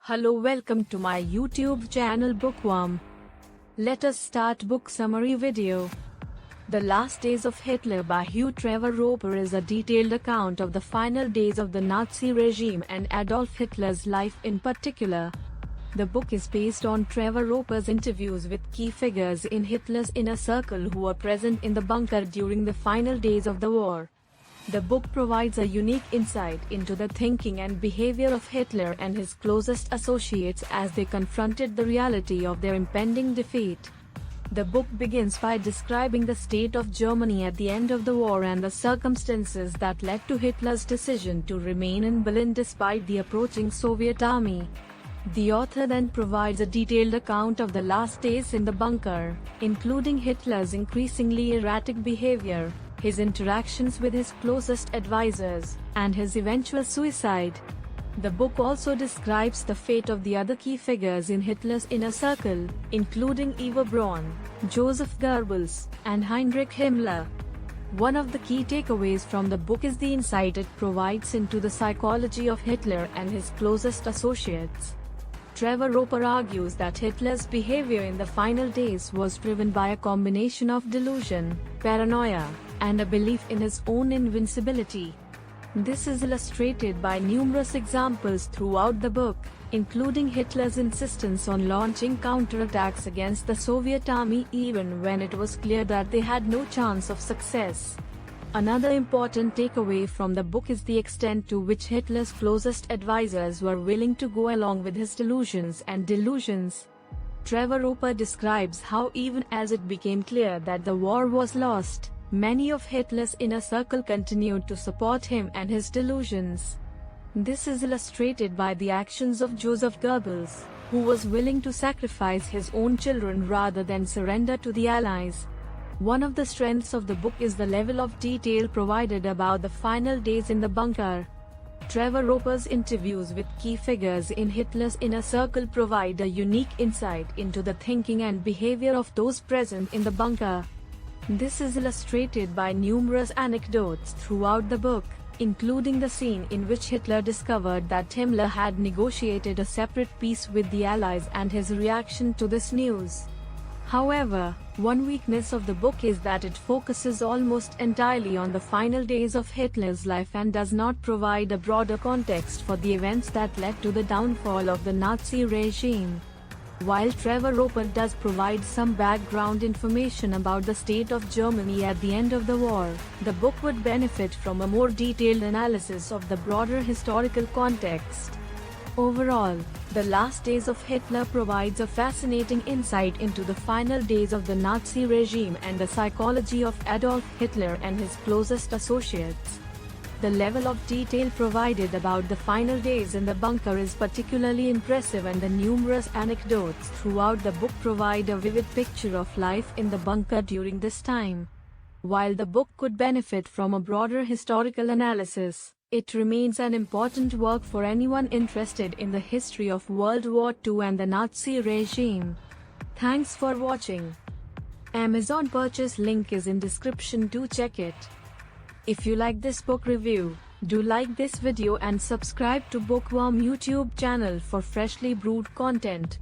Hello, welcome to my YouTube channel Bookworm. Let us start book summary video. The Last Days of Hitler by Hugh. Trevor-Roper is a detailed account of the final days of the Nazi regime and Adolf Hitler's life in particular. The book is based on Trevor-Roper's interviews with key figures in Hitler's inner circle who were present in the bunker during the final days of the war. The book provides a unique insight into the thinking and behavior of Hitler and his closest associates as they confronted the reality of their impending defeat. The book begins by describing the state of Germany at the end of the war and the circumstances that led to Hitler's decision to remain in Berlin despite the approaching Soviet army. The author then provides a detailed account of the last days in the bunker, including Hitler's increasingly erratic behavior, his interactions with his closest advisors, and his eventual suicide. The book also describes the fate of the other key figures in Hitler's inner circle, including Eva Braun, Joseph Goebbels, and Heinrich Himmler. One of the key takeaways from the book is the insight it provides into the psychology of Hitler and his closest associates. Trevor-Roper argues that Hitler's behavior in the final days was driven by a combination of delusion, paranoia, and a belief in his own invincibility. This is illustrated by numerous examples throughout the book, including Hitler's insistence on launching counterattacks against the Soviet army even when it was clear that they had no chance of success. Another important takeaway from the book is the extent to which Hitler's closest advisors were willing to go along with his delusions and delusions. Trevor-Roper describes how even as it became clear that the war was lost, many of Hitler's inner circle continued to support him and his delusions. This is illustrated by the actions of Joseph Goebbels, who was willing to sacrifice his own children rather than surrender to the Allies. One of the strengths of the book is the level of detail provided about the final days in the bunker. Trevor-Roper's interviews with key figures in Hitler's inner circle provide a unique insight into the thinking and behavior of those present in the bunker. This is illustrated by numerous anecdotes throughout the book, including the scene in which Hitler discovered that Himmler had negotiated a separate peace with the Allies and his reaction to this news. However, one weakness of the book is that it focuses almost entirely on the final days of Hitler's life and does not provide a broader context for the events that led to the downfall of the Nazi regime. While Trevor-Roper does provide some background information about the state of Germany at the end of the war, the book would benefit from a more detailed analysis of the broader historical context. Overall, The Last Days of Hitler provides a fascinating insight into the final days of the Nazi regime and the psychology of Adolf Hitler and his closest associates. The level of detail provided about the final days in the bunker is particularly impressive, and the numerous anecdotes throughout the book provide a vivid picture of life in the bunker during this time. While the book could benefit from a broader historical analysis, it remains an important work for anyone interested in the history of World War II and the Nazi regime. Thanks for watching. Amazon purchase link is in description, do check it. If you like this book review, do like this video and subscribe to Bookworm YouTube channel for freshly brewed content.